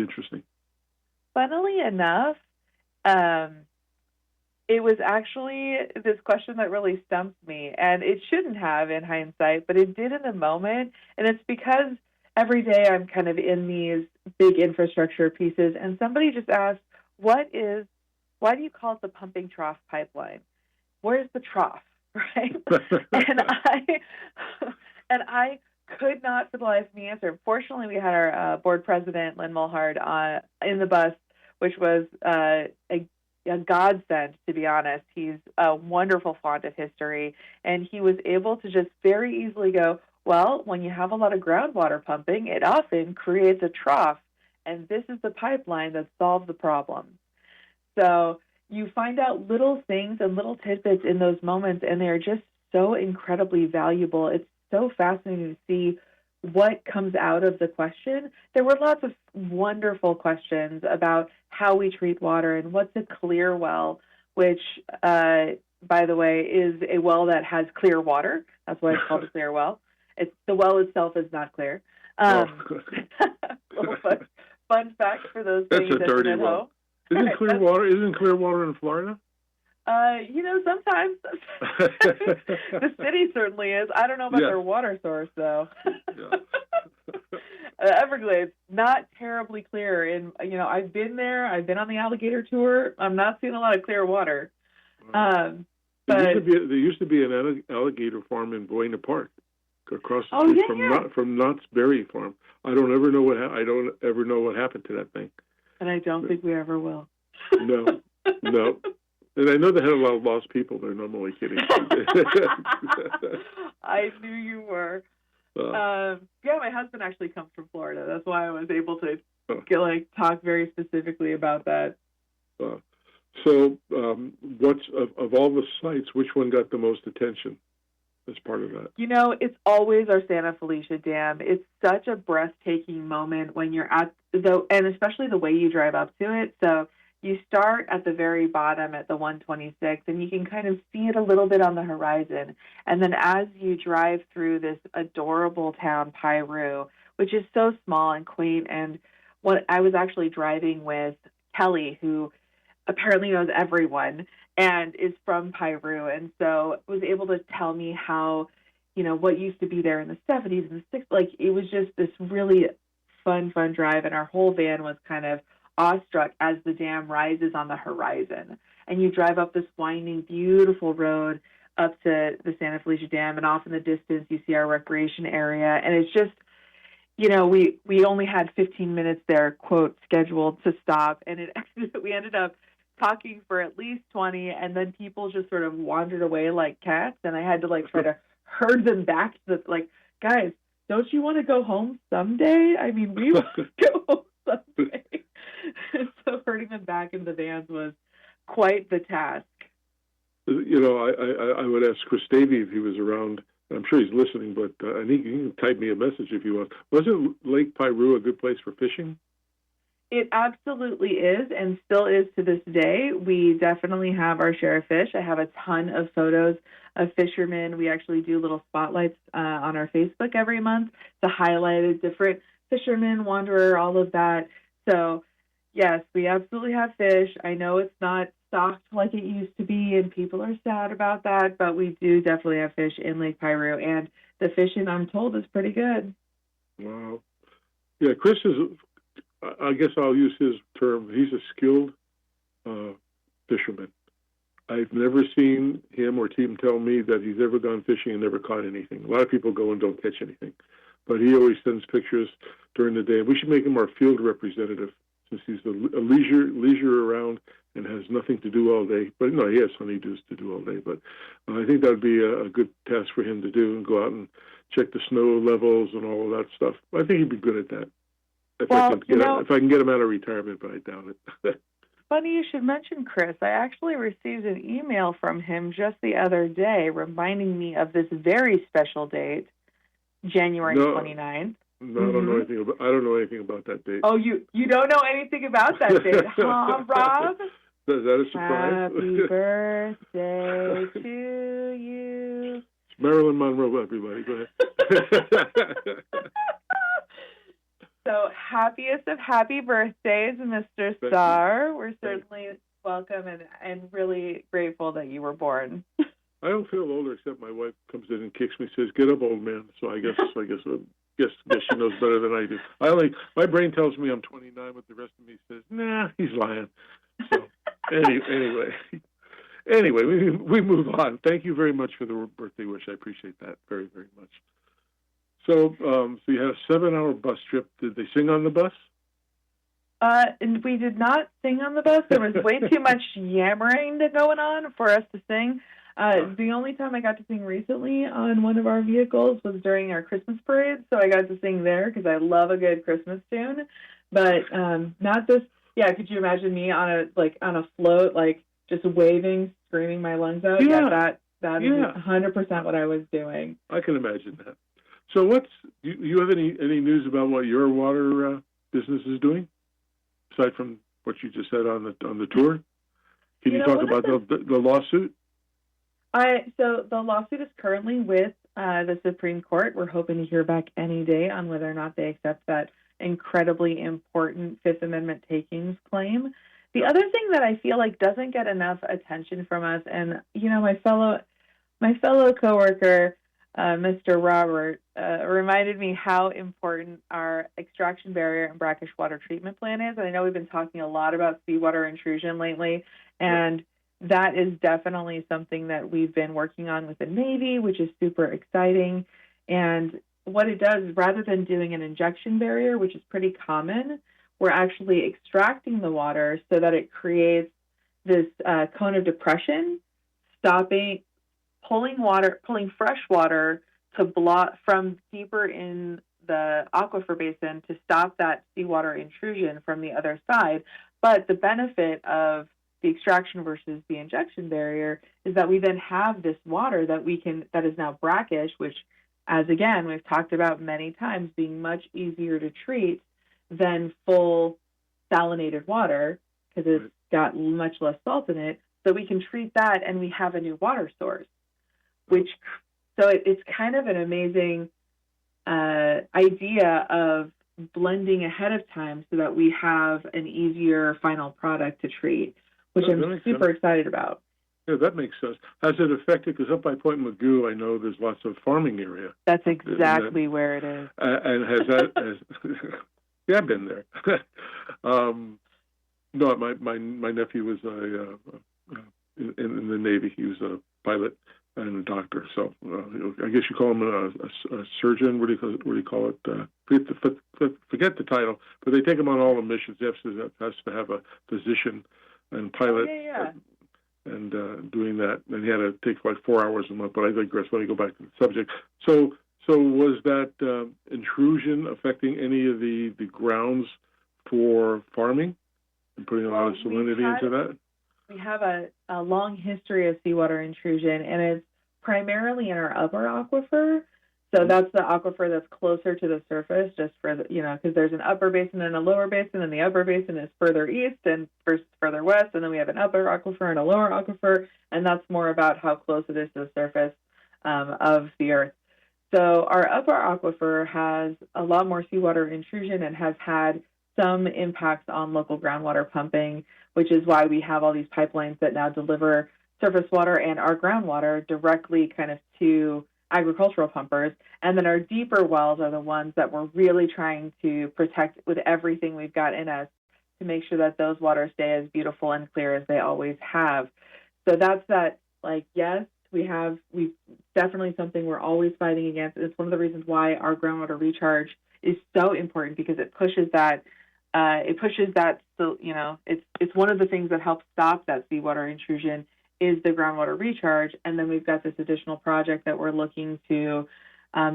interesting. Funnily enough, um, it was actually this question that really stumped me, and it shouldn't have in hindsight, but it did in the moment. And it's because every day I'm kind of in these big infrastructure pieces, and somebody just asked, why do you call it the pumping trough pipeline? Where's the trough, right? And I, and I could not for the life of me answer. Fortunately, we had our board president, Lynn Mulhard, in the bus, which was a godsend, to be honest. He's a wonderful font of history, and he was able to just very easily go, well, when you have a lot of groundwater pumping, it often creates a trough, and this is the pipeline that solves the problem. So you find out little things and little tidbits in those moments, and they're just so incredibly valuable. It's so fascinating to see what comes out of the question. There were lots of wonderful questions about how we treat water and what's a clear well, which, by the way, is a well that has clear water. That's why it's called a clear well. The well itself is not clear. Little fun fact for those That's a dirty well. Isn't clear water in Florida? Sometimes the city certainly is. I don't know about their water source, though. Everglades, not terribly clear. And I've been there. I've been on the alligator tour. I'm not seeing a lot of clear water. There used to be an alligator farm in Buena Park, across the street from Knott's Berry Farm. I don't ever know what happened to that thing. And I don't think we ever will. No. And I know they had a lot of lost people there. No, I'm only kidding. I knew you were. My husband actually comes from Florida. That's why I was able to talk very specifically about that. So, what's of all the sites, which one got the most attention as part of that? It's always our Santa Felicia Dam. It's such a breathtaking moment when you're and especially the way you drive up to it. So you start at the very bottom at the 126, and you can kind of see it a little bit on the horizon. And then as you drive through this adorable town, Piru, which is so small and quaint, and I was actually driving with Kelly, who apparently knows everyone and is from Piru, and so was able to tell me how, what used to be there in the 70s and the 60s. It was just this really fun drive, and our whole van was kind of awestruck as the dam rises on the horizon. And you drive up this winding, beautiful road up to the Santa Felicia Dam, and off in the distance you see our recreation area. And it's just, we only had 15 minutes there, quote, scheduled to stop, and we ended up talking for at least 20, and then people just sort of wandered away like cats, and I had to try to herd them back to guys, don't you want to go home someday? I mean, we want to go home someday. So herding them back in the vans was quite the task. I would ask Chris Davey if he was around. I'm sure he's listening, but I think he can type me a message if you want. Wasn't Lake Piru a good place for fishing? It absolutely is, and still is to this day. We definitely have our share of fish. I have a ton of photos of fishermen. We actually do little spotlights on our Facebook every month to highlight different fishermen, wanderer, all of that. So, yes, we absolutely have fish. I know it's not stocked like it used to be, and people are sad about that, but we do definitely have fish in Lake Piru, and the fishing, I'm told, is pretty good. Wow. Yeah, Chris is, I guess I'll use his term, he's a skilled fisherman. I've never seen him or team tell me that he's ever gone fishing and never caught anything. A lot of people go and don't catch anything. But he always sends pictures during the day. We should make him our field representative, since he's a leisure around and has nothing to do all day. But no, he has honeydews to do all day. But I think that would be a good task for him to do, and go out and check the snow levels and all of that stuff. I think he'd be good at that. If I can get him out of retirement, but I doubt it. Funny you should mention Chris. I actually received an email from him just the other day reminding me of this very special date, January 29th. No, I don't know anything about. I don't know anything about that date. Oh, you don't know anything about that date, huh, Rob? Is that a surprise? Happy birthday to you. It's Marilyn Monroe, everybody. Go ahead. So happiest of happy birthdays, Mr. Thank Starr. We're Thank certainly welcome and really grateful that you were born. I don't feel older except my wife comes in and kicks me, says, "Get up, old man." So I guess she knows better than I do. My brain tells me I'm 29, but the rest of me says, "Nah, he's lying." So anyway, we move on. Thank you very much for the birthday wish. I appreciate that very, very much. So you had a 7-hour bus trip. Did they sing on the bus? And we did not sing on the bus. There was way too much yammering going on for us to sing. The only time I got to sing recently on one of our vehicles was during our Christmas parade, so I got to sing there because I love a good Christmas tune. But not this. Yeah, could you imagine me on a float, like just waving, screaming my lungs out? Yeah, that is 100% what I was doing. I can imagine that. So you have any news about what your water business is doing, aside from what you just said on the tour? Can you talk about the lawsuit? So the lawsuit is currently with the Supreme Court. We're hoping to hear back any day on whether or not they accept that incredibly important Fifth Amendment takings claim. The other thing that I feel like doesn't get enough attention from us, and my fellow coworker, Mr. Robert, reminded me how important our extraction barrier and brackish water treatment plan is. And I know we've been talking a lot about seawater intrusion lately, and that is definitely something that we've been working on with the Navy, which is super exciting. And what it does is, rather than doing an injection barrier, which is pretty common, we're actually extracting the water so that it creates this cone of depression, pulling fresh water from deeper in the aquifer basin to stop that seawater intrusion from the other side. But the benefit of the extraction versus the injection barrier is that we then have this water that is now brackish, which, as again, we've talked about many times, being much easier to treat than full salinated water because it's got much less salt in it. So we can treat that and we have a new water source, it's kind of an amazing idea of blending ahead of time so that we have an easier final product to treat, which I'm super excited about. Yeah, that makes sense. Has it affected, because up by Point Magoo, I know there's lots of farming area. That's exactly where it is. And yeah, I've been there. No, my nephew was in the Navy. He was a pilot and a doctor. So I guess you call him a surgeon. What do you call it? Forget the title, but they take him on all the missions. He has to have a physician and pilot. And doing that, and he had to take like 4 hours a month. But I digress. Let me go back to the subject. So was that intrusion affecting any of the grounds for farming and putting a lot of salinity into that? We have a long history of seawater intrusion, and it's primarily in our upper aquifer. So that's the aquifer that's closer to the surface, just for because there's an upper basin and a lower basin, and the upper basin is further east and further west, and then we have an upper aquifer and a lower aquifer, and that's more about how close it is to the surface of the earth. So our upper aquifer has a lot more seawater intrusion and has had some impacts on local groundwater pumping, which is why we have all these pipelines that now deliver surface water and our groundwater directly kind of to agricultural pumpers. And then our deeper wells are the ones that we're really trying to protect with everything we've got in us to make sure that those waters stay as beautiful and clear as they always have. So that's that, yes, we definitely something we're always fighting against. It's one of the reasons why our groundwater recharge is so important, because it pushes that. So, it's one of the things that helps stop that seawater intrusion is the groundwater recharge. And then we've got this additional project that we're looking to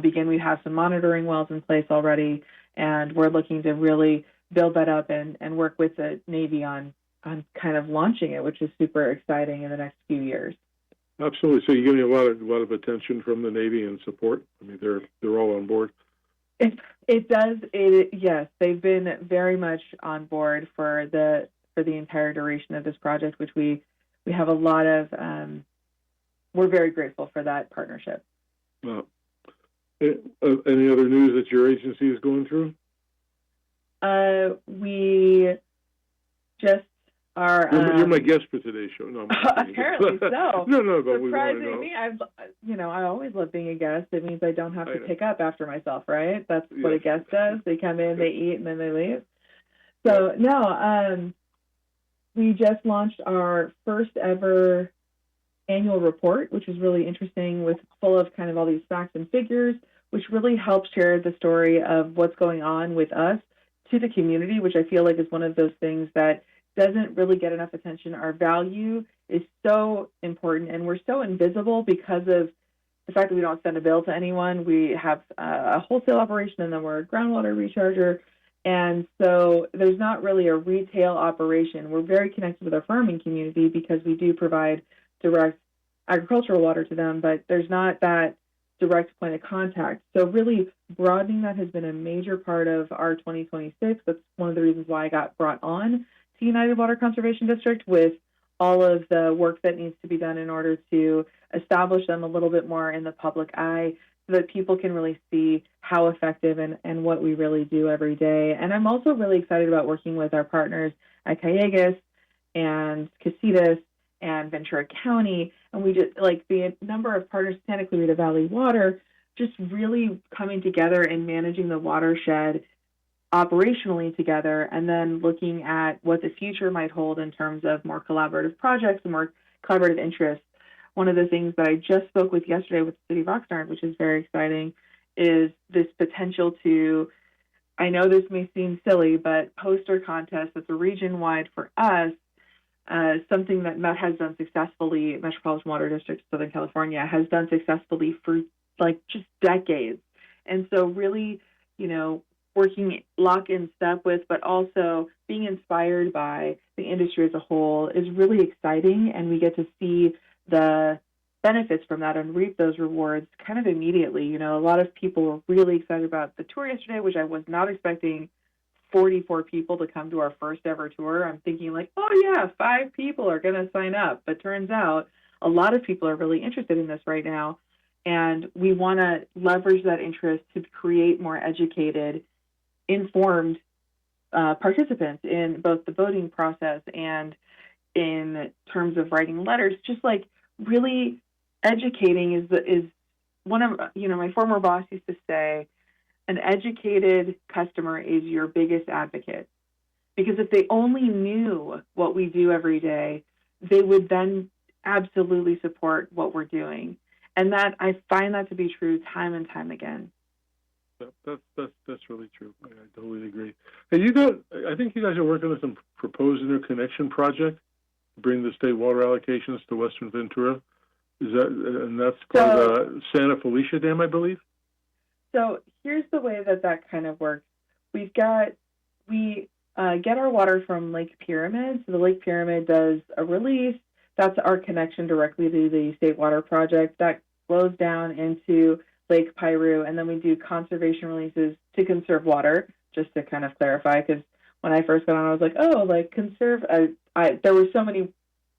begin. We have some monitoring wells in place already, and we're looking to really build that up and work with the Navy on kind of launching it, which is super exciting in the next few years. Absolutely. So you're getting a lot of attention from the Navy and support. I mean, they're all on board. It does. Yes, they've been very much on board for the entire duration of this project, which we have a lot of. We're very grateful for that partnership. Any other news that your agency is going through? We just are. You're my guest for today's show. No, I'm apparently so. no, but we want to Surprising know. me, I always love being a guest. It means I don't have to pick up after myself, right? That's what a guest does. They come in, they eat, and then they leave. So no, we just launched our first ever annual report, which is really interesting, with full of kind of all these facts and figures, which really helps share the story of what's going on with us to the community, which I feel like is one of those things that doesn't really get enough attention. Our value is so important, and we're so invisible because of the fact that we don't send a bill to anyone. We have a wholesale operation, and then we're a groundwater recharger. And so there's not really a retail operation. We're very connected with our farming community because we do provide direct agricultural water to them, but there's not that direct point of contact. So really broadening that has been a major part of our 2026. That's one of the reasons why I got brought on to United Water Conservation District, with all of the work that needs to be done in order to establish them a little bit more in the public eye, so that people can really see how effective and what we really do every day. And I'm also really excited about working with our partners at Calleguas and Casitas and Ventura County. And we just, like, the number of partners, Santa Clarita Valley Water, just really coming together and managing the watershed operationally together, and then looking at what the future might hold in terms of more collaborative projects and more collaborative interests. One of the things that I just spoke with yesterday with the City of Oxnard, which is very exciting, is this potential to, I know this may seem silly, but poster contest that's a region-wide for us, something that Met has done successfully, Metropolitan Water District of Southern California has done successfully for like just decades. And so really, working lock in step with, but also being inspired by the industry as a whole is really exciting. And we get to see the benefits from that and reap those rewards kind of immediately. A lot of people were really excited about the tour yesterday, which I was not expecting 44 people to come to our first ever tour. I'm thinking like, oh yeah, 5 people are going to sign up. But turns out a lot of people are really interested in this right now. And we want to leverage that interest to create more educated, informed participants in both the voting process and in terms of writing letters. Just like really educating is one of, my former boss used to say, an educated customer is your biggest advocate. Because if they only knew what we do every day, they would then absolutely support what we're doing. And that, I find that to be true time and time again. That's really true. I totally agree. And I think you guys are working on some proposed interconnection project to bring the state water allocations to Western Ventura. And that's part of the Santa Felicia Dam, I believe? So here's the way that kind of works. We get our water from Lake Pyramid. So the Lake Pyramid does a release. That's our connection directly to the State Water Project. That flows down into Lake Piru, and then we do conservation releases to conserve water, just to kind of clarify, because when I first got on, I was like, oh, like conserve. There were so many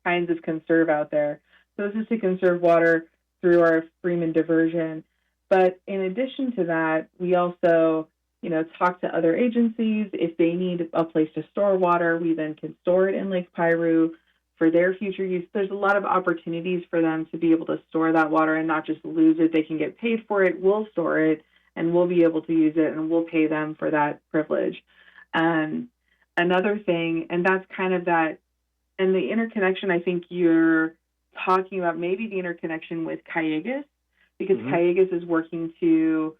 kinds of conserve out there. So this is to conserve water through our Freeman diversion. But in addition to that, we also, talk to other agencies. If they need a place to store water, we then can store it in Lake Piru for their future use. There's a lot of opportunities for them to be able to store that water and not just lose it. They can get paid for it. We'll store it, and we'll be able to use it, and we'll pay them for that privilege. Another thing, and that's kind of that, and the interconnection, I think you're talking about maybe the interconnection with Calleguas, because Calleguas is working to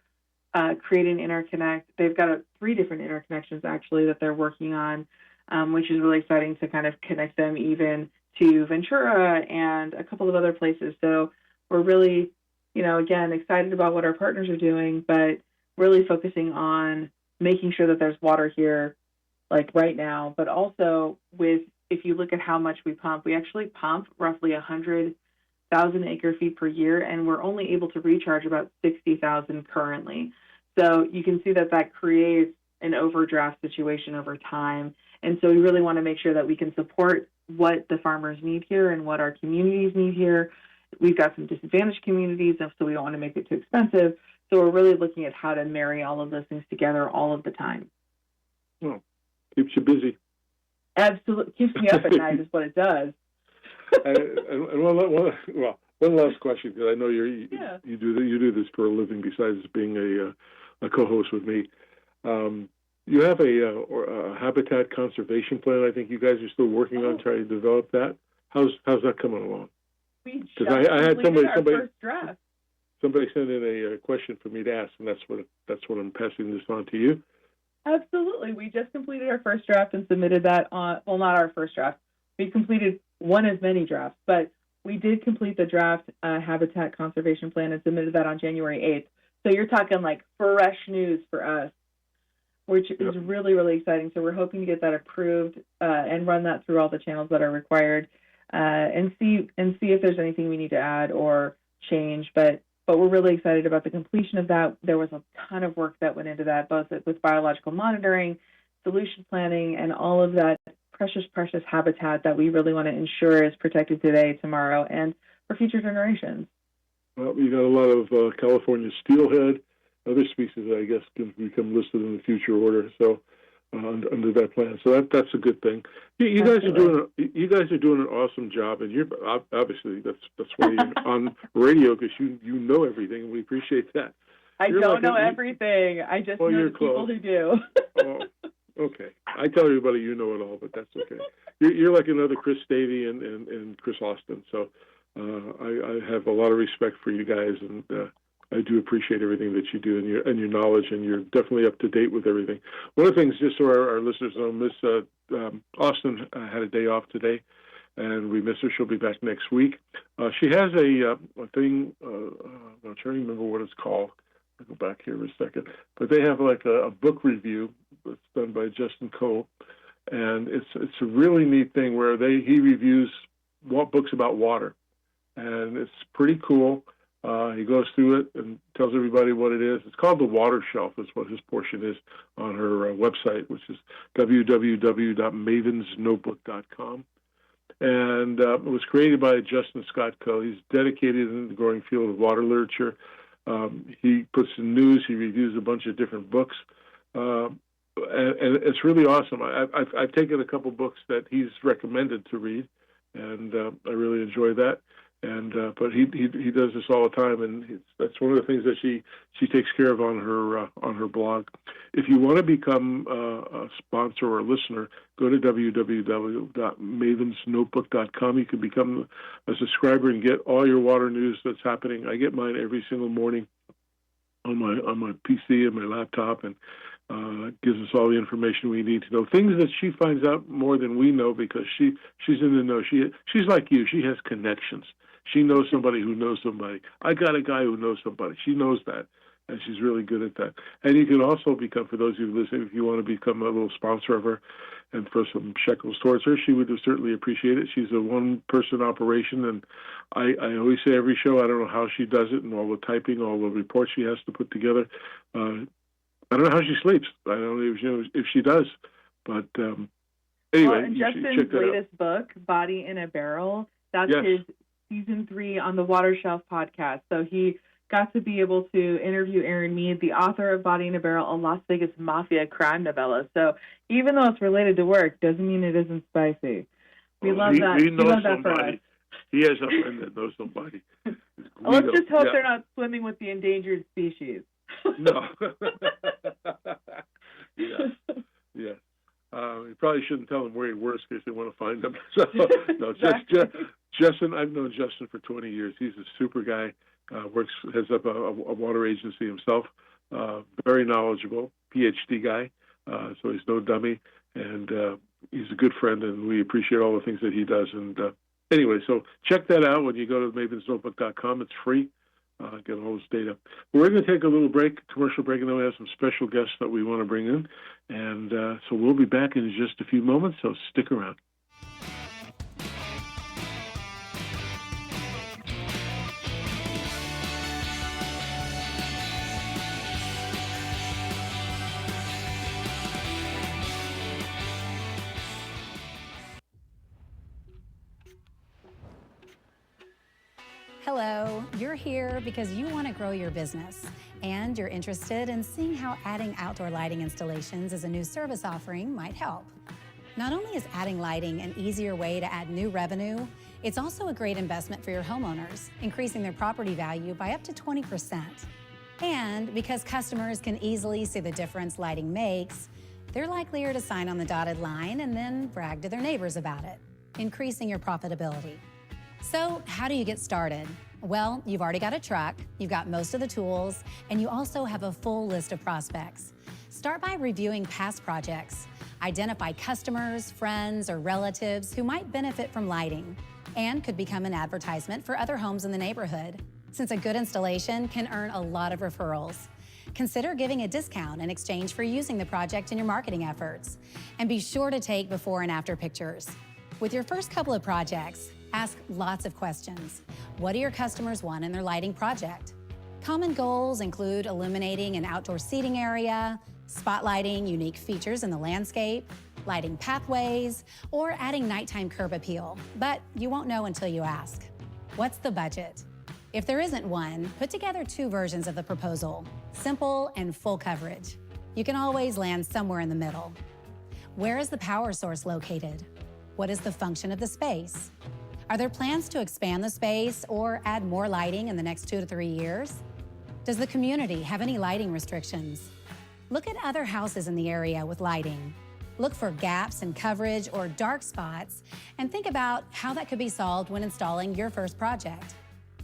create an interconnect. They've got 3 different interconnections, actually, that they're working on, which is really exciting to kind of connect them even to Ventura and a couple of other places. So we're really, again, excited about what our partners are doing, but really focusing on making sure that there's water here, like right now, but also if you look at how much we pump, we actually pump roughly 100,000 acre feet per year, and we're only able to recharge about 60,000 currently. So you can see that creates an overdraft situation over time. And so we really want to make sure that we can support what the farmers need here and what our communities need here. We've got some disadvantaged communities, so we don't want to make it too expensive. So we're really looking at how to marry all of those things together all of the time. Well, keeps you busy. Absolutely. Keeps me up at night is what it does. And one last question, because I know you do this for a living besides being a co-host with me. You have a habitat conservation plan. I think you guys are still working on trying to develop that. How's that coming along? We just completed our first draft. Somebody sent in a question for me to ask, and that's what I'm passing this on to you. Absolutely. We just completed our first draft and submitted that on, well, not our first draft. We completed one of many drafts, but we did complete the draft habitat conservation plan and submitted that on January 8th. So you're talking like fresh news for us, which is really, really exciting. So we're hoping to get that approved and run that through all the channels that are required and see if there's anything we need to add or change. But we're really excited about the completion of that. There was a ton of work that went into that, both with biological monitoring, solution planning, and all of that precious habitat that we really want to ensure is protected today, tomorrow, and for future generations. Well, you got a lot of California steelhead, other species that I guess can become listed in the future order. So under that plan, so that's a good thing. You guys are doing an awesome job, and you're obviously that's why you're on radio, because you know everything, and we appreciate that. I don't know everything. I just know the people who do. Oh, okay. I tell everybody you know it all, but that's okay. You're like another Chris Davey and Chris Austin. So I have a lot of respect for you guys, and I do appreciate everything that you do and your knowledge, and you're definitely up to date with everything. One of the things, just so our listeners know, Miss Austin had a day off today, and we miss her. She'll be back next week. She has a thing. I'm trying to remember what it's called. I'll go back here for a second. But they have like a book review that's done by Justin Cole, and it's a really neat thing where he reviews books about water, and it's pretty cool. He goes through it and tells everybody what it is. It's called The Water Shelf, is what his portion is on her website, which is www.mavensnotebook.com. And it was created by Justin Scott Coe. He's dedicated in the growing field of water literature. He puts in news. He reviews a bunch of different books. And it's really awesome. I've taken a couple books that he's recommended to read, and I really enjoy that. But he does this all the time, and that's one of the things that she takes care of on her blog. If you want to become a sponsor or a listener, go to www.mavensnotebook.com. You can become a subscriber and get all your water news that's happening. I get mine every single morning on my PC and my laptop, and gives us all the information we need to know. Things that she finds out more than we know, because she's in the know. She's like you. She has connections. She knows somebody who knows somebody. I got a guy who knows somebody. She knows that, and she's really good at that. And you can also become, for those of you listening, if you want to become a little sponsor of her and throw some shekels towards her, she would certainly appreciate it. She's a one-person operation, and I always say every show, I don't know how she does it, and all the typing, all the reports she has to put together. I don't know how she sleeps. I don't know if she does. But anyway, and Justin's latest book, Body in a Barrel, that's his season 3 on the Water Shelf podcast. So he got to be able to interview Aaron Mead, the author of Body in a Barrel, a Las Vegas Mafia crime novella. So even though it's related to work, doesn't mean it isn't spicy. We love that. We love that for us. He has a friend that knows somebody. Let's just hope they're not swimming with the endangered species. No. Yeah. You probably shouldn't tell them where he works in case they want to find him. So, no, Justin, I've known Justin for 20 years. He's a super guy. Heads up a water agency himself. Very knowledgeable, PhD guy. So he's no dummy, and he's a good friend, and we appreciate all the things that he does. And anyway, so check that out when you go to mavensnotebook.com. It's free. Get all this data. We're going to take a little commercial break, and then we have some special guests that we want to bring in. And so we'll be back in just a few moments, so stick around. Hello, you're here because you want to grow your business and you're interested in seeing how adding outdoor lighting installations as a new service offering might help. Not only is adding lighting an easier way to add new revenue, it's also a great investment for your homeowners, increasing their property value by up to 20%. And because customers can easily see the difference lighting makes, they're likelier to sign on the dotted line and then brag to their neighbors about it, increasing your profitability. So how do you get started? Well, you've already got a truck, you've got most of the tools, and you also have a full list of prospects. Start by reviewing past projects. Identify customers, friends, or relatives who might benefit from lighting and could become an advertisement for other homes in the neighborhood, since a good installation can earn a lot of referrals. Consider giving a discount in exchange for using the project in your marketing efforts. And be sure to take before and after pictures. With your first couple of projects, ask lots of questions. What do your customers want in their lighting project? Common goals include illuminating an outdoor seating area, spotlighting unique features in the landscape, lighting pathways, or adding nighttime curb appeal. But you won't know until you ask. What's the budget? If there isn't one, put together two versions of the proposal, simple and full coverage. You can always land somewhere in the middle. Where is the power source located? What is the function of the space? Are there plans to expand the space or add more lighting in the next 2 to 3 years? Does the community have any lighting restrictions? Look at other houses in the area with lighting. Look for gaps in coverage or dark spots and think about how that could be solved when installing your first project.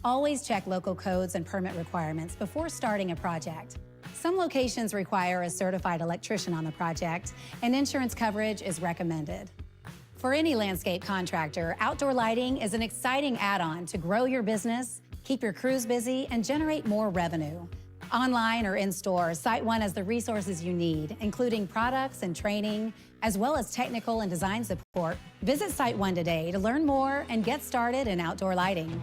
Always check local codes and permit requirements before starting a project. Some locations require a certified electrician on the project, and insurance coverage is recommended. For any landscape contractor, outdoor lighting is an exciting add-on to grow your business, keep your crews busy, and generate more revenue. Online or in-store, SiteOne has the resources you need, including products and training, as well as technical and design support. Visit SiteOne today to learn more and get started in outdoor lighting.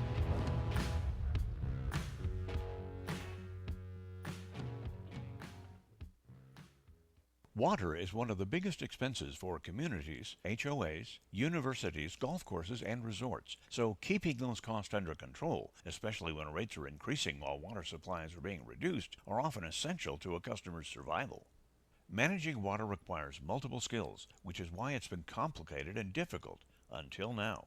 Water is one of the biggest expenses for communities, HOAs, universities, golf courses, and resorts. So keeping those costs under control, especially when rates are increasing while water supplies are being reduced, are often essential to a customer's survival. Managing water requires multiple skills, which is why it's been complicated and difficult until now.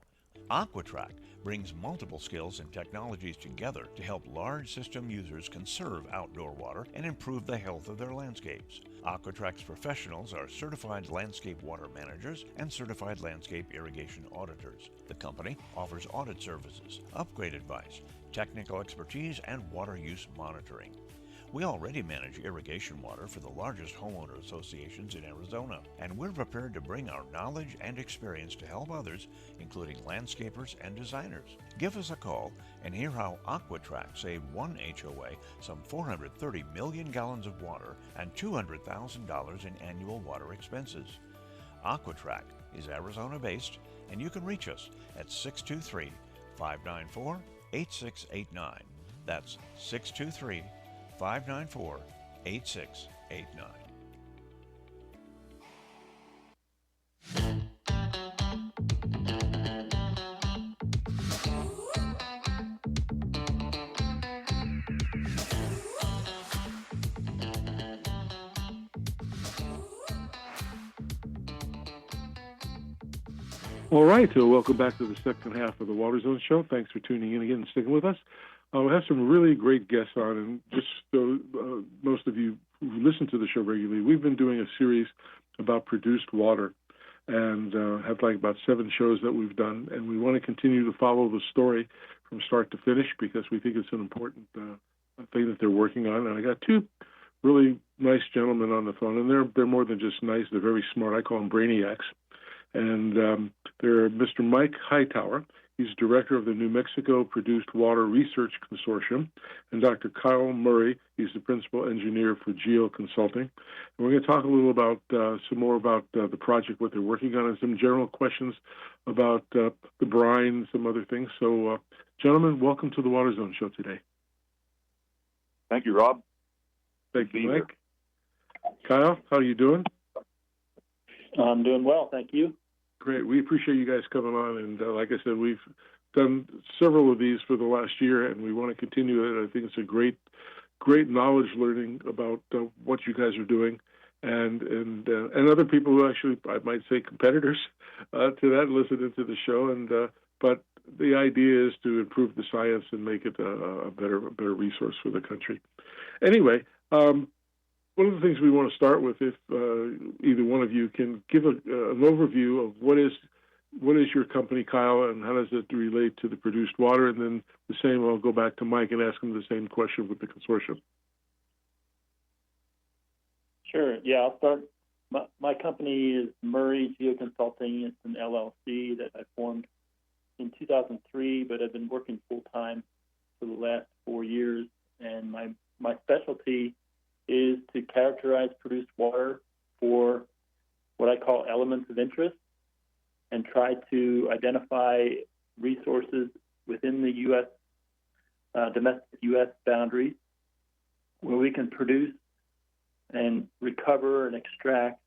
AquaTrack brings multiple skills and technologies together to help large system users conserve outdoor water and improve the health of their landscapes. AquaTrack's professionals are certified landscape water managers and certified landscape irrigation auditors. The company offers audit services, upgrade advice, technical expertise, and water use monitoring. We already manage irrigation water for the largest homeowner associations in Arizona, and we're prepared to bring our knowledge and experience to help others, including landscapers and designers. Give us a call and hear how AquaTrack saved one HOA some 430 million gallons of water and $200,000 in annual water expenses. AquaTrack is Arizona-based, and you can reach us at 623-594-8689. That's 623-594-8689. All right, so welcome back to the second half of the Water Zone Show. Thanks for tuning in again and sticking with us. We have some really great guests on, and just so most of you who listen to the show regularly, we've been doing a series about produced water, and have like about 7 shows that we've done, and we want to continue to follow the story from start to finish because we think it's an important thing that they're working on. And I got 2 really nice gentlemen on the phone, and they're more than just nice; they're very smart. I call them brainiacs. And they're Mr. Mike Hightower. He's director of the New Mexico Produced Water Research Consortium, and Dr. Kyle Murray. He's the principal engineer for Geo Consulting. And we're going to talk a little about some more about the project, what they're working on, and some general questions about the brine, some other things. So, gentlemen, welcome to the Water Zone Show today. Thank you, Rob. Thank you, Mike. Kyle, how are you doing? I'm doing well, thank you. Great. We appreciate you guys coming on, and like I said, we've done several of these for the last year, and we want to continue it. I think it's a great knowledge learning about what you guys are doing, and other people who actually, I might say, competitors to that listen to the show. But the idea is to improve the science and make it a better resource for the country. Anyway, one of the things we want to start with, if either one of you can give an overview of what is your company, Kyle, and how does it relate to the produced water, and then the same, I'll go back to Mike and ask him the same question with the consortium. Sure. Yeah, I'll start. My company is Murray Geoconsulting. It's an LLC that I formed in 2003, but I've been working full-time for the last 4 years. And my specialty is to characterize produced water for what I call elements of interest and try to identify resources within the U.S., domestic U.S. boundaries where we can produce and recover and extract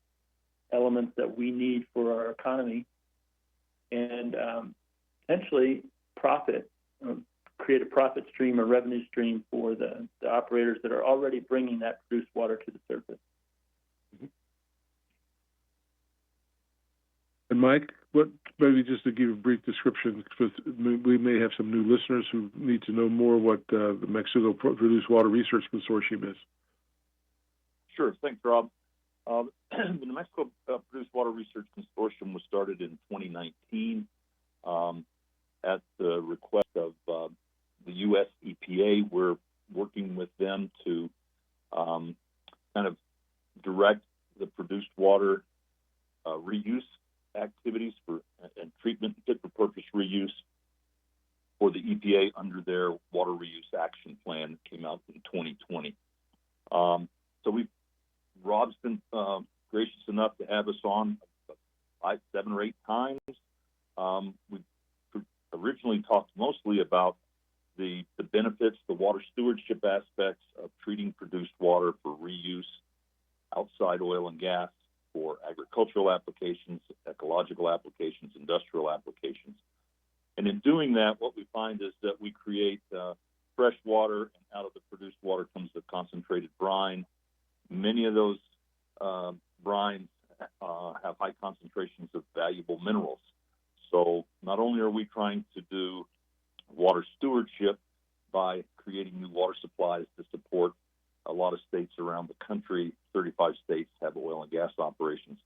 elements that we need for our economy and potentially profit, create a profit stream or revenue stream for the operators that are already bringing that produced water to the surface. And Mike, maybe just to give a brief description, because we may have some new listeners who need to know more what the Mexico Produced Water Research Consortium is. Sure. Thanks, Rob. The New Mexico Produced Water Research Consortium was started in 2019 at the request of the U.S. EPA. We're working with them to kind of direct the produced water reuse activities and treatment fit for purpose reuse for the EPA under their water reuse action plan that came out in 2020. So Rob's been gracious enough to have us on 5, 7, or 8 times. We originally talked mostly about the benefits, the water stewardship aspects of treating produced water for reuse outside oil and gas, for agricultural applications, ecological applications, industrial applications. And in doing that, what we find is that we create fresh water, and out of the produced water comes the concentrated brine. Many of those brines have high concentrations of valuable minerals. So not only are we trying to do water stewardship by creating new water supplies to support a lot of states around the country, 35 states have oil and gas operations.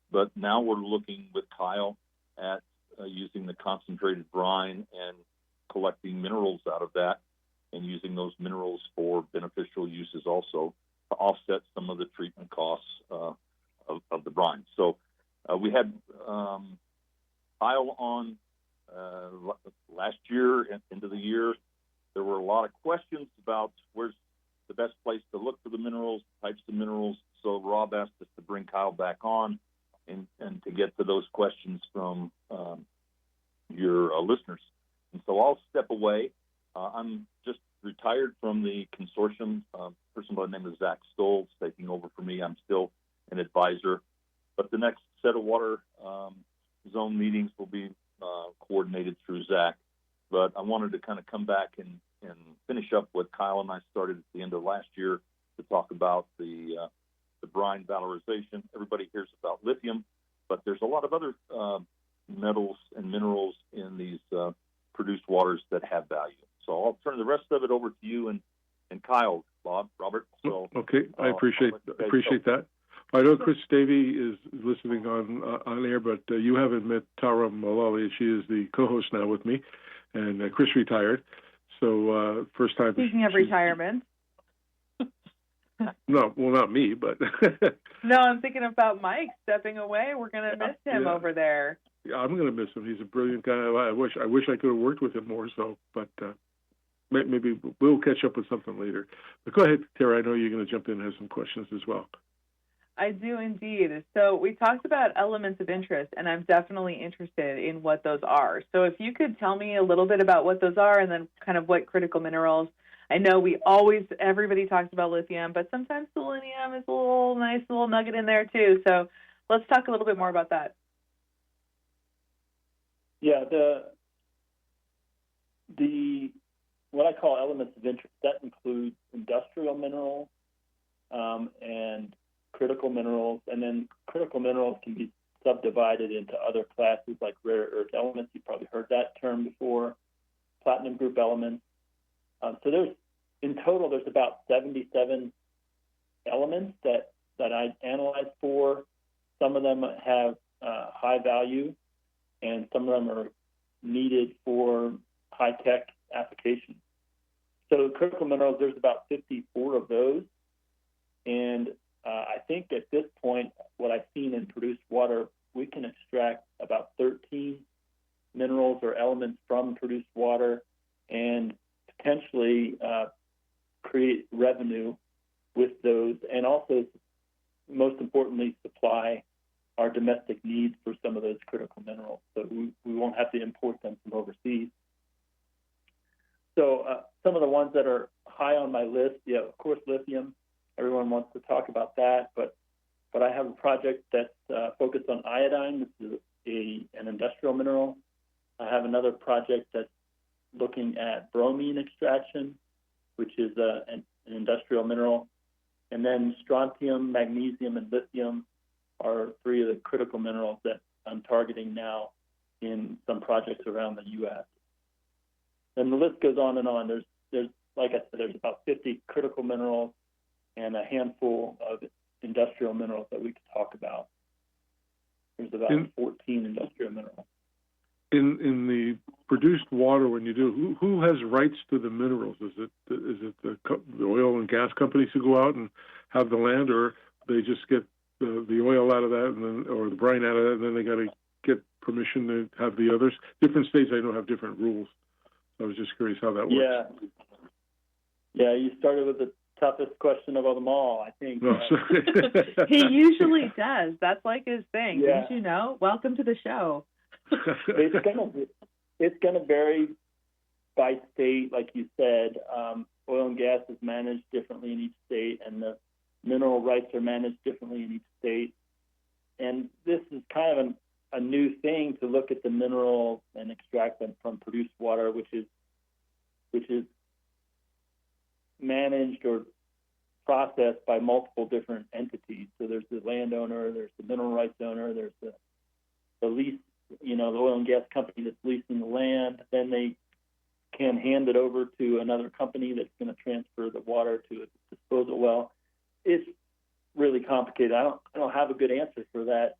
But now we're looking with Kyle at using the concentrated brine and collecting minerals out of that and using those minerals for beneficial uses also to offset some of the treatment costs of the brine. So we had Kyle on last year and into the year. There were a lot of questions about where's the best place to look for the minerals, types of minerals. So Rob asked us to bring Kyle back on and to get to those questions from your listeners. And so I'll step away. I'm just retired from the consortium. A person by the name of Zach Stoll taking over for me. I'm still an advisor. But the next set of water zone meetings will be coordinated through Zach. But I wanted to kind of come back and finish up what Kyle and I started at the end of last year to talk about the brine valorization. Everybody hears about lithium, but there's a lot of other metals and minerals in these produced waters that have value. So I'll turn the rest of it over to you and Kyle, Robert. So okay, I appreciate that. I know Chris Davey is listening on air, but you haven't met Tara Malali. She is the co-host now with me, and Chris retired. So first time. Speaking of retirement. No, well, not me, but. No, I'm thinking about Mike stepping away. We're going to miss him over there. Yeah, I'm going to miss him. He's a brilliant guy. I wish I could have worked with him more. So, but maybe we'll catch up with something later. But go ahead, Tara. I know you're going to jump in and have some questions as well. I do indeed. So we talked about elements of interest, and I'm definitely interested in what those are. So if you could tell me a little bit about what those are and then kind of what critical minerals. I know everybody talks about lithium, but sometimes selenium is a nice little nugget in there too. So let's talk a little bit more about that. Yeah, what I call elements of interest, that includes industrial minerals and critical minerals, and then critical minerals can be subdivided into other classes like rare earth elements. You've probably heard that term before, platinum group elements. So in total, there's about 77 elements that I analyzed for. Some of them have high value, and some of them are needed for high-tech applications. So critical minerals, there's about 54 of those. And I think at this point, what I've seen in produced water, we can extract about 13 minerals or elements from produced water and potentially create revenue with those, and also, most importantly, supply our domestic needs for some of those critical minerals. So we won't have to import them from overseas. So some of the ones that are high on my list, yeah, of course, lithium. Everyone wants to talk about that, but I have a project that's focused on iodine. This is an industrial mineral. I have another project that's looking at bromine extraction, which is an industrial mineral. And then strontium, magnesium, and lithium are three of the critical minerals that I'm targeting now in some projects around the U.S. And the list goes on and on. There's like I said, there's about 50 critical minerals and a handful of industrial minerals that we could talk about. There's about 14 industrial minerals. In the produced water, when you do, who has rights to the minerals? Is it the oil and gas companies who go out and have the land, or they just get the oil out of that, and then, or the brine out of that, and then they got to get permission to have the others? Different states, I know, have different rules. I was just curious how that works. Yeah. You started with the toughest question of them all, I think. No, He usually does. That's like his thing. Yeah. Didn't you know? Welcome to the show. It's gonna vary by state, like you said. Oil and gas is managed differently in each state, and the mineral rights are managed differently in each state. And this is kind of a new thing to look at the minerals and extract them from produced water, which is managed or processed by multiple different entities. So there's the landowner, there's the mineral rights owner, there's the lease, the oil and gas company that's leasing the land. Then they can hand it over to another company that's going to transfer the water to a disposal well. It's really complicated. I don't have a good answer for that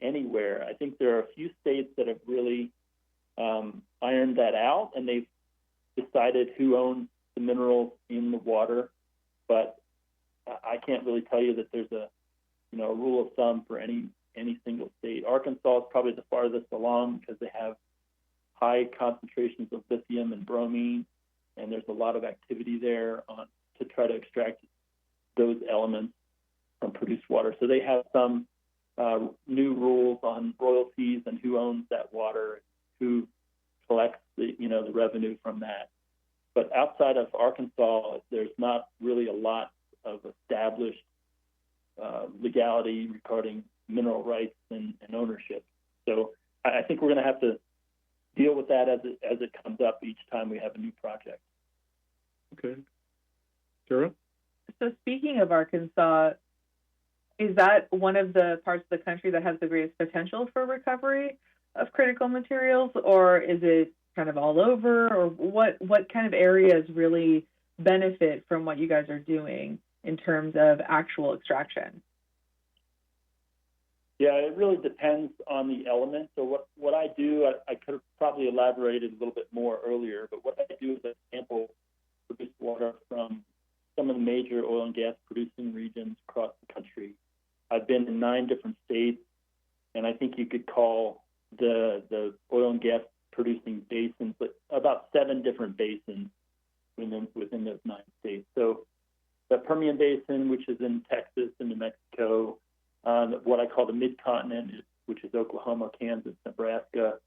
anywhere. I think there are a few states that have really ironed that out, and they've decided who owns the minerals in the water. But I can't really tell you that there's a rule of thumb for any single state. Arkansas is probably the farthest along because they have high concentrations of lithium and bromine, and there's a lot of activity there to try to extract those elements from produced water. So they have some new rules on royalties and who owns that water, who collects the revenue from that. But outside of Arkansas, there's not really a lot of established legality regarding mineral rights and ownership. So I think we're going to have to deal with that as it comes up each time we have a new project. Okay. Tara? So speaking of Arkansas, is that one of the parts of the country that has the greatest potential for recovery of critical materials, or is it kind of all over, or what kind of areas really benefit from what you guys are doing in terms of actual extraction? Yeah, it really depends on the element. So what I do, I could have probably elaborated a little bit more earlier, but what I do is I sample produced water from some of the major oil and gas producing regions across the country. I've been in 9 different states, and I think you could call the oil and gas producing basins, but about 7 different basins within those 9 states. So the Permian Basin, which is in Texas and New Mexico, what I call the mid-continent, which is Oklahoma, Kansas, Nebraska,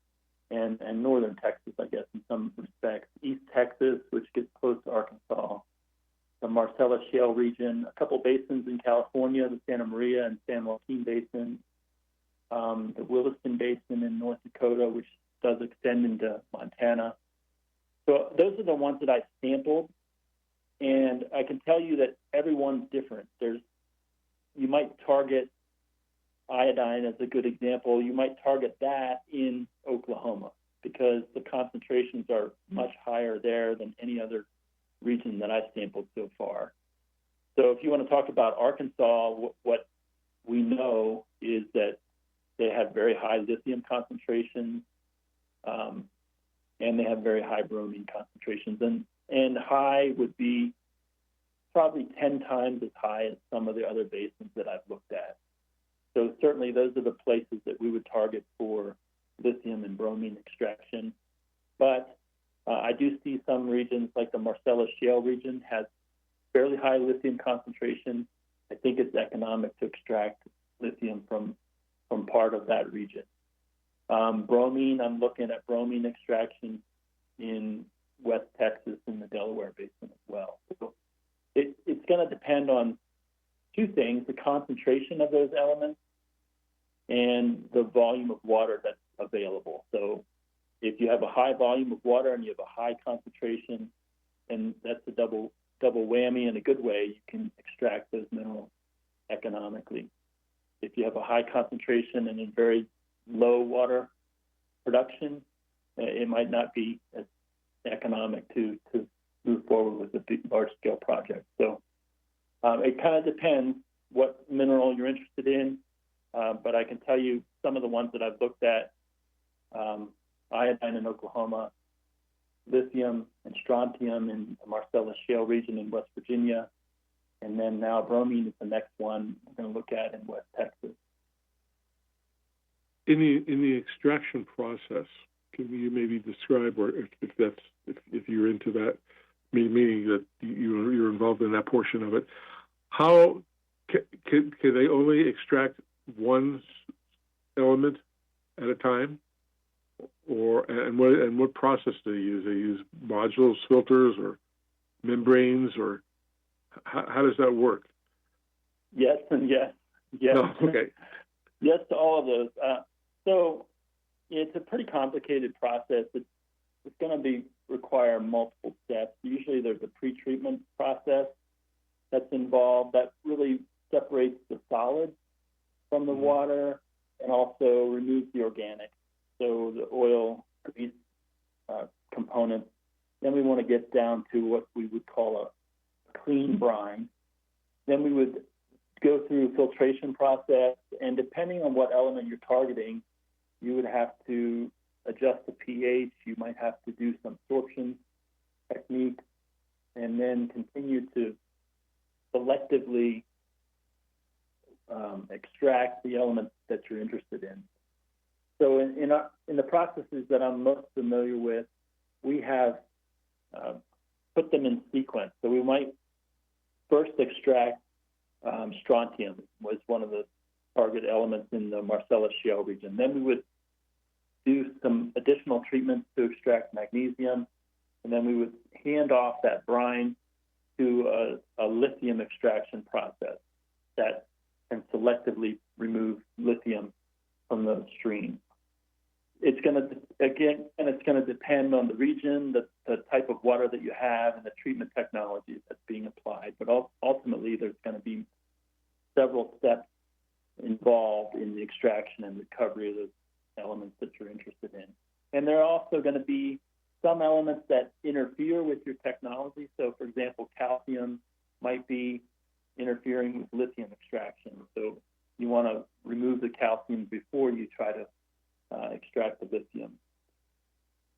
and northern Texas, I guess, in some respects. East Texas, which gets close to Arkansas. The Marcellus Shale region, a couple basins in California, the Santa Maria and San Joaquin Basin, the Williston Basin in North Dakota, which does extend into Montana. So those are the ones that I sampled, and I can tell you that everyone's different. You might target iodine as a good example. You might target that in Oklahoma because the concentrations are much higher there than any other region that I've sampled so far. So if you want to talk about Arkansas, what we know is that they have very high lithium concentrations, and they have very high bromine concentrations. And high would be probably 10 times as high as some of the other basins that I've looked at. So certainly those are the places that we would target for lithium and bromine extraction. But I do see some regions like the Marcellus Shale region has fairly high lithium concentration. I think it's economic to extract lithium from part of that region. Bromine, I'm looking at bromine extraction in West Texas and the Delaware Basin as well. So it's going to depend on two things: the concentration of those elements and the volume of water that's available. So if you have a high volume of water and you have a high concentration, and that's a double whammy in a good way, you can extract those minerals economically. If you have a high concentration and a very low water production, it might not be as economic to move forward with a big, large-scale project. So it kind of depends what mineral you're interested in, but I can tell you some of the ones that I've looked at: iodine in Oklahoma, lithium and strontium in the Marcellus Shale region in West Virginia, and then now bromine is the next one we're going to look at in West Texas. In the extraction process, can you maybe describe, or if you're into that, meaning that you're involved in that portion of it, how can they only extract one element at a time, and what process do they use? They use modules, filters, or membranes, or how does that work? Yes and yes. Yes. Oh, okay. Yes to all of those. So it's a pretty complicated process. It's going to require multiple steps. Usually there's a pre-treatment process that's involved that really separates the solids from the water and also removes the organics, so the oil, grease components. Then we want to get down to what we would call a clean brine. Then we would go through a filtration process, and depending on what element you're targeting, you would have to adjust the pH. You might have to do some sorption techniques, and then continue to selectively extract the elements that you're interested in. So in the processes that I'm most familiar with, we have put them in sequence. So we might first extract strontium, was one of the target elements in the Marcellus Shale region. Then we would do some additional treatments to extract magnesium, and then we would hand off that brine to a lithium extraction process that can selectively remove lithium from the stream. It's going to depend on the region, the type of water that you have, and the treatment technology that's being applied. But ultimately, there's going to be several steps involved in the extraction and recovery of those elements that you're interested in. And there are also going to be some elements that interfere with your technology. So, for example, calcium might be interfering with lithium extraction. So you want to remove the calcium before you try to extract the lithium.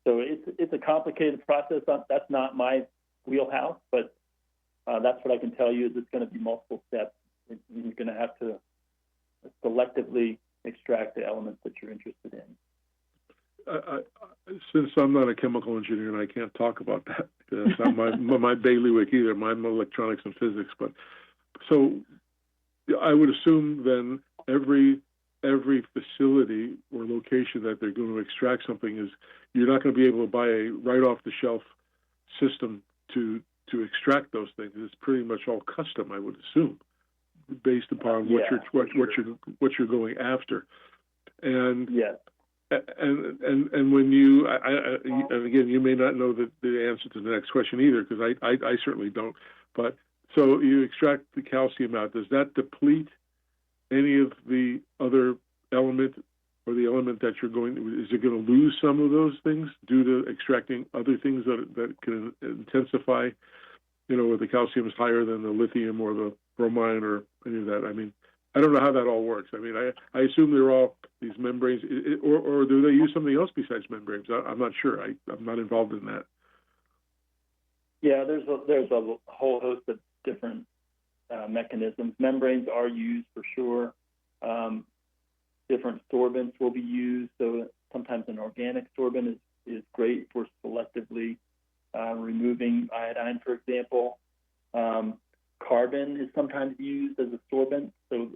So it's a complicated process. That's not my wheelhouse, but that's what I can tell you is it's going to be multiple steps. You're going to have to selectively extract the elements that you're interested in. Since I'm not a chemical engineer and I can't talk about that, it's not my bailiwick either. I'm electronics and physics. But so I would assume then every facility or location that they're going to extract something is you're not going to be able to buy a right off the shelf system to extract those things. It's pretty much all custom, I would assume, based upon what you're going after. And yes. And when you, and again, you may not know the answer to the next question either, because I certainly don't. But so you extract the calcium out. Does that deplete any of the other element, or the element that you're going? Is it going to lose some of those things due to extracting other things that can intensify? You know, where the calcium is higher than the lithium or the bromine or any of that. I mean, I don't know how that all works. I mean, I assume they're all these membranes, or do they use something else besides membranes? I'm not sure. I'm not involved in that. Yeah, there's a whole host of different mechanisms. Membranes are used for sure. Different sorbents will be used. So sometimes an organic sorbent is great for selectively removing iodine, for example. Carbon is sometimes used as a sorbent. So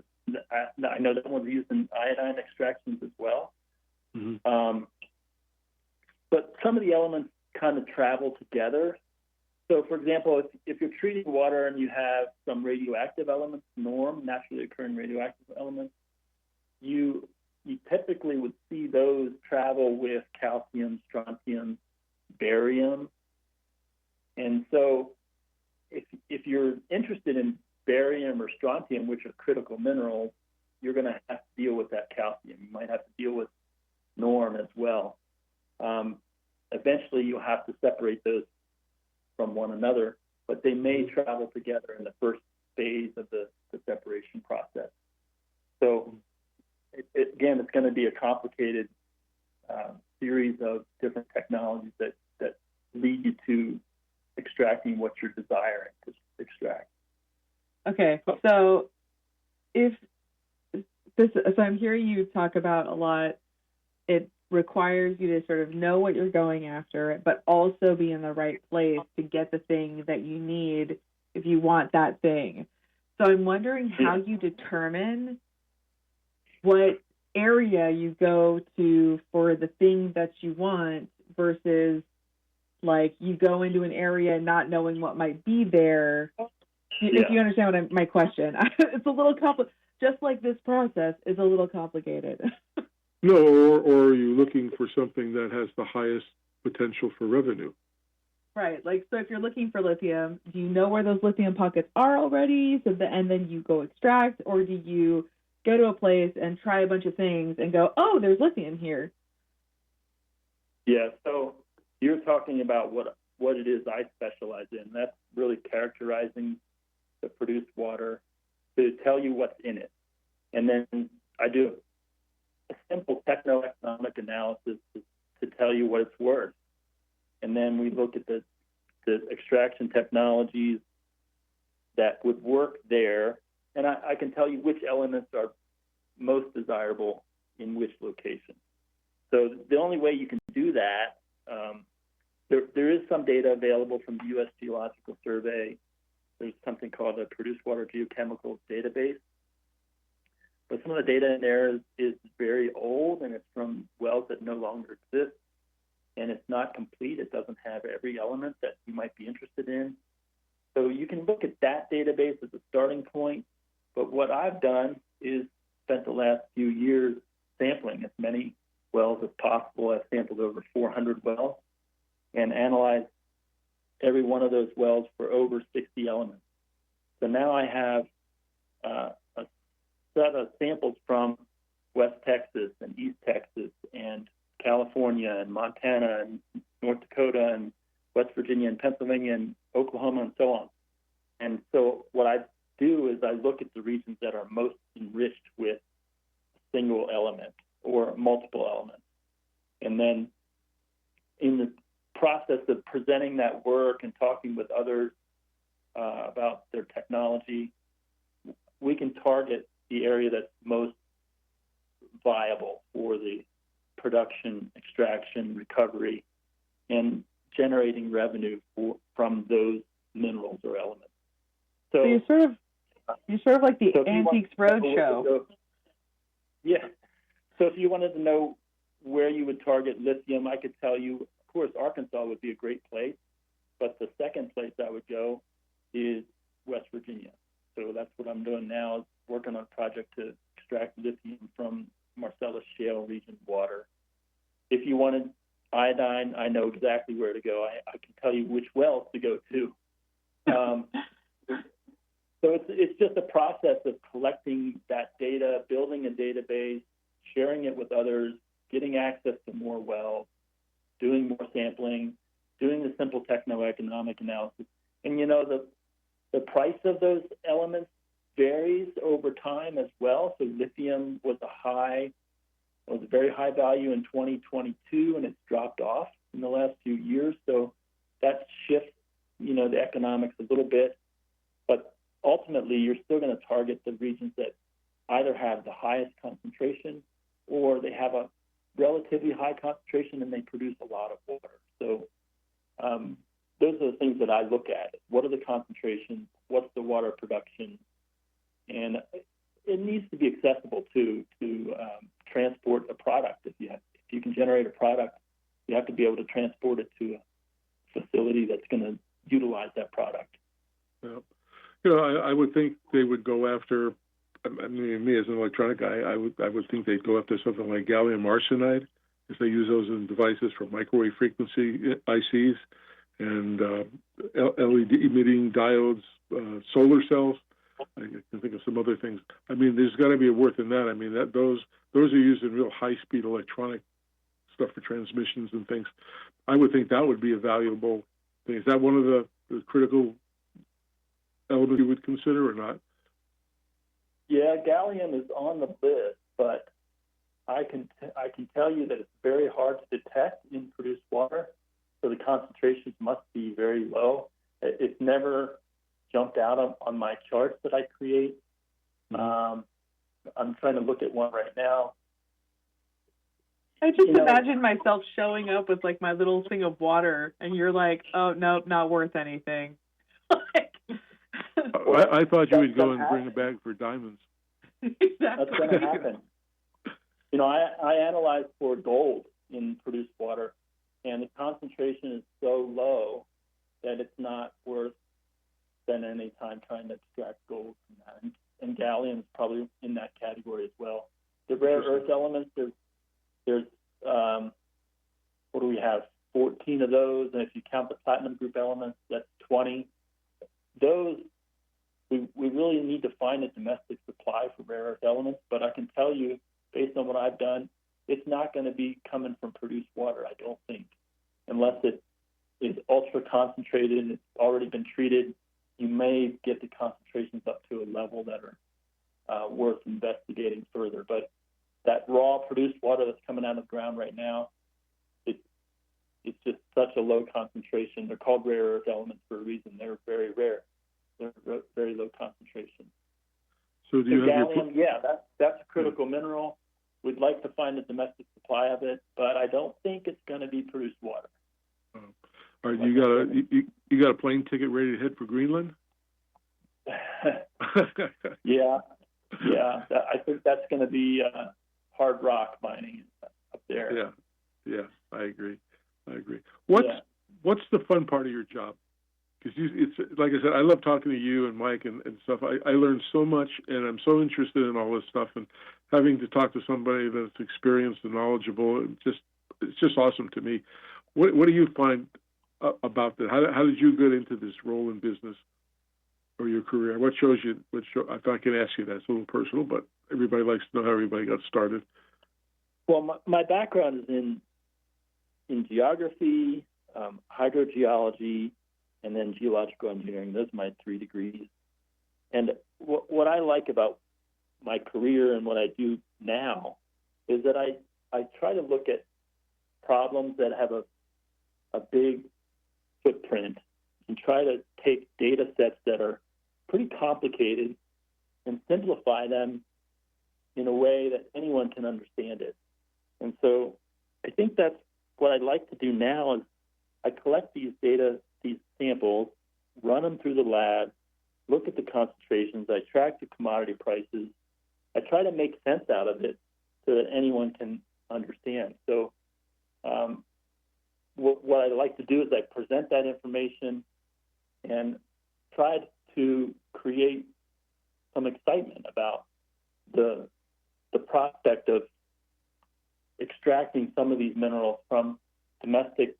I know that one's used in iodine extractions as well. Mm-hmm. But some of the elements kind of travel together. So, for example, if you're treating water and you have some radioactive elements, naturally occurring radioactive elements, you typically would see those travel with calcium, strontium, barium. And so if you're interested in barium or strontium, which are critical minerals, you're going to have to deal with that calcium. You might have to deal with norm as well. Eventually, you'll have to separate those from one another, but they may travel together in the first phase of the separation process. So, again, it's going to be a complicated series of different technologies that lead you to extracting what you're desiring to extract. Okay, so so I'm hearing you talk about a lot. It requires you to sort of know what you're going after, but also be in the right place to get the thing that you need if you want that thing. So I'm wondering how you determine what area you go to for the thing that you want versus like you go into an area not knowing what might be there. If you understand my question. It's a little complicated. Just like this process is a little complicated. No, or are you looking for something that has the highest potential for revenue? Right. Like, so if you're looking for lithium, do you know where those lithium pockets are already? And then you go extract, or do you go to a place and try a bunch of things and go, oh, there's lithium here? Yeah. So you're talking about what it is I specialize in. That's really characterizing the produced water to tell you what's in it. And then I do a simple techno-economic analysis to tell you what it's worth. And then we look at the extraction technologies that would work there. And I can tell you which elements are most desirable in which location. So the only way you can do that, there is some data available from the U.S. Geological Survey. There's something called a Produced Water Geochemicals Database. But some of the data in there is very old, and it's from wells that no longer exist, and it's not complete. It doesn't have every element that you might be interested in. So you can look at that database as a starting point. But what I've done is spent the last few years sampling as many wells as possible. I've sampled over 400 wells and analyzed every one of those wells for over 60 elements. So now I have a set of samples from West Texas and East Texas and California and Montana and North Dakota and West Virginia and Pennsylvania and Oklahoma and so on. And so what I do is I look at the regions that are most enriched with a single element or multiple elements. And then in the process of presenting that work and talking with others about their technology, we can target the area that's most viable for the production, extraction, recovery, and generating revenue from those minerals or elements. So you're sort of like the Antiques Roadshow. Yeah. So if you wanted to know where you would target lithium, I could tell you, of course, Arkansas would be a great place, but the second place I would go is West Virginia. So that's what I'm doing now, is working on a project to extract lithium from Marcellus Shale region water. if you wanted iodine, I know exactly where to go. I can tell you which wells to go to. So it's just a process of collecting that data, building a database, sharing it with others, getting access to more wells, doing more sampling, doing the simple techno-economic analysis. And, the price of those elements varies over time as well. So lithium was a very high value in 2022, and it's dropped off in the last few years. So that shifts, the economics a little bit. But ultimately, you're still going to target the regions that either have the highest concentration or they have a relatively high concentration and they produce a lot of water. So those are the things that I look at. What are the concentrations? What's the water production? And it needs to be accessible to transport a product. If you can generate a product, you have to be able to transport it to a facility that's going to utilize that product. Yeah. I would think they would go after. I mean, me as an electronic guy, I would think they'd go after something like gallium arsenide, if they use those in devices for microwave frequency ICs and LED emitting diodes, solar cells. I can think of some other things. I mean, there's got to be a worth in that. I mean, those are used in real high-speed electronic stuff for transmissions and things. I would think that would be a valuable thing. Is that one of the critical elements you would consider or not? Yeah, gallium is on the list, but I can tell you that it's very hard to detect in produced water, so the concentrations must be very low. It's never jumped out on my charts that I create. I'm trying to look at one right now. I just imagine myself showing up with like my little thing of water, and you're like, "Oh no, not worth anything." I thought you would go and bring a bag for diamonds. Exactly. That's going to happen. I analyze for gold in produced water, and the concentration is so low that it's not worth spending any time trying to extract gold from that. And gallium is probably in that category as well. The rare earth elements, there's what do we have? 14 of those, and if you count the platinum group elements, that's 20. Those we really need to find a domestic supply for rare earth elements, but I can tell you, based on what I've done, it's not going to be coming from produced water, I don't think, unless it is ultra concentrated and it's already been treated. You may get the concentrations up to a level that are worth investigating further. But that raw produced water that's coming out of the ground right now, it's just such a low concentration. They're called rare earth elements for a reason. They're very rare. They're very low concentration. So do you have gallium? Yeah, that's a critical mineral. We'd like to find a domestic supply of it, but I don't think it's going to be produced water. All right, you got a plane ticket ready to head for Greenland? Yeah. I think that's going to be hard rock mining up there. Yeah, I agree. What's the fun part of your job? Because it's like I said, I love talking to you and Mike and stuff. I learned so much, and I'm so interested in all this stuff. And having to talk to somebody that's experienced and knowledgeable, it's just awesome to me. What do you find about that? How did you get into this role in business or your career? What shows you? I thought I could ask you that. It's a little personal, but everybody likes to know how everybody got started. Well, my background is in geography, hydrogeology, and then geological engineering. Those are my 3 degrees. And what I like about my career and what I do now is that I try to look at problems that have a big footprint and try to take data sets that are pretty complicated and simplify them in a way that anyone can understand it. And so I think that's what I'd like to do now is I collect these data, these samples, run them through the lab, look at the concentrations, I track the commodity prices, I try to make sense out of it so that anyone can understand. So what I like to do is I present that information and try to create some excitement about the prospect of extracting some of these minerals from domestic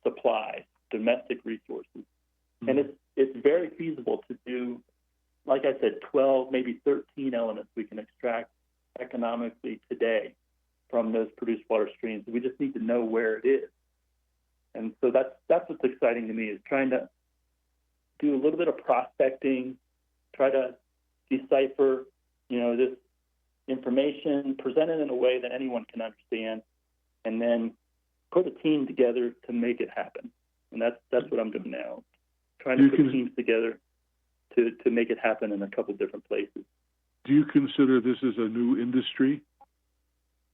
supplies, domestic resources. Mm-hmm. And it's very feasible to do, like I said, 12, maybe 13 elements we can extract economically today from those produced water streams. We just need to know where it is. And so that's what's exciting to me, is trying to do a little bit of prospecting, try to decipher, this information, present it in a way that anyone can understand, and then put a team together to make it happen. And that's what I'm doing now, trying to put teams together to make it happen in a couple different places. Do you consider this as a new industry?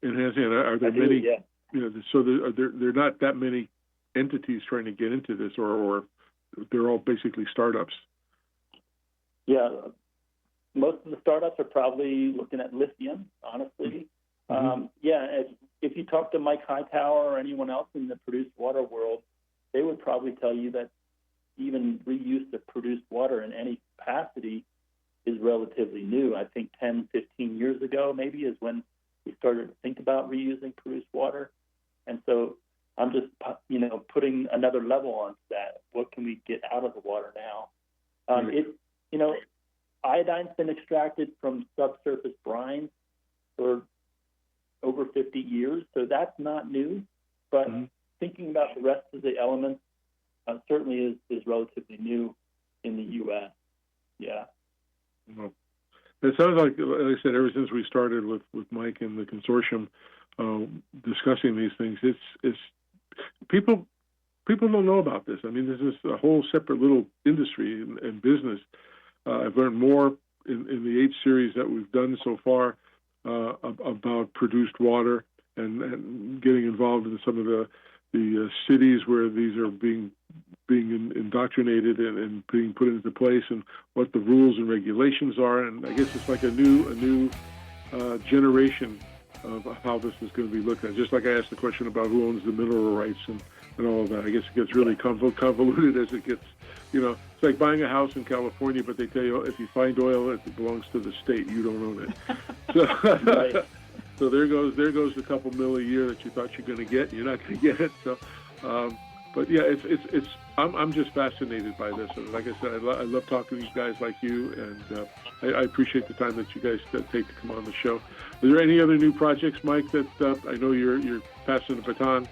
Are there many? Yeah. So there are not that many entities trying to get into this, or they're all basically startups. Yeah, most of the startups are probably looking at lithium, honestly. Mm-hmm. If you talk to Mike Hightower or anyone else in the produced water world, they would probably tell you that even reuse of produced water in any capacity is relatively new. I think 10, 15 years ago maybe is when we started to think about reusing produced water. And so I'm just, putting another level onto that. What can we get out of the water now? Iodine's been extracted from subsurface brine for over 50 years, so that's not new. But thinking about the rest of the elements certainly is relatively new in the U.S. Yeah. Well, it sounds like I said, ever since we started with Mike and the consortium discussing these things, it's people don't know about this. I mean, this is a whole separate little industry and business. I've learned more in the 8 series that we've done so far about produced water and getting involved in some of the cities where these are being indoctrinated and being put into place, and what the rules and regulations are. And I guess it's like a new generation of how this is going to be looked at. Just like I asked the question about who owns the mineral rights and all of that. I guess it gets really convoluted as it gets, it's like buying a house in California, but they tell you if you find oil, it belongs to the state. You don't own it. Right. So there goes a couple mil a year that you thought you're going to get. You're not going to get it. So, but yeah, it's I'm just fascinated by this. And like I said, I love talking to you guys like you, and I appreciate the time that you guys take to come on the show. Are there any other new projects, Mike, that I know you're passing the baton,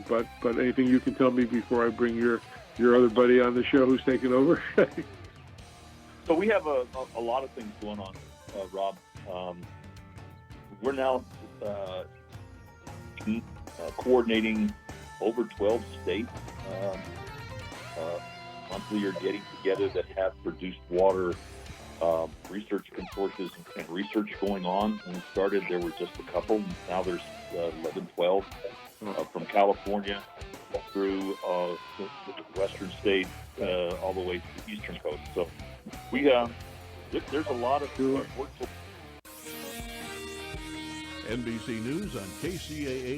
but anything you can tell me before I bring your other buddy on the show who's taking over? So we have a lot of things going on, Rob. We're now coordinating over 12 states monthly are getting together that have produced water research consortia and research going on. When we started, there were just a couple. Now there's 11, 12 from California through the western states all the way to the eastern coast. So we there's a lot of work. NBC News on KCAA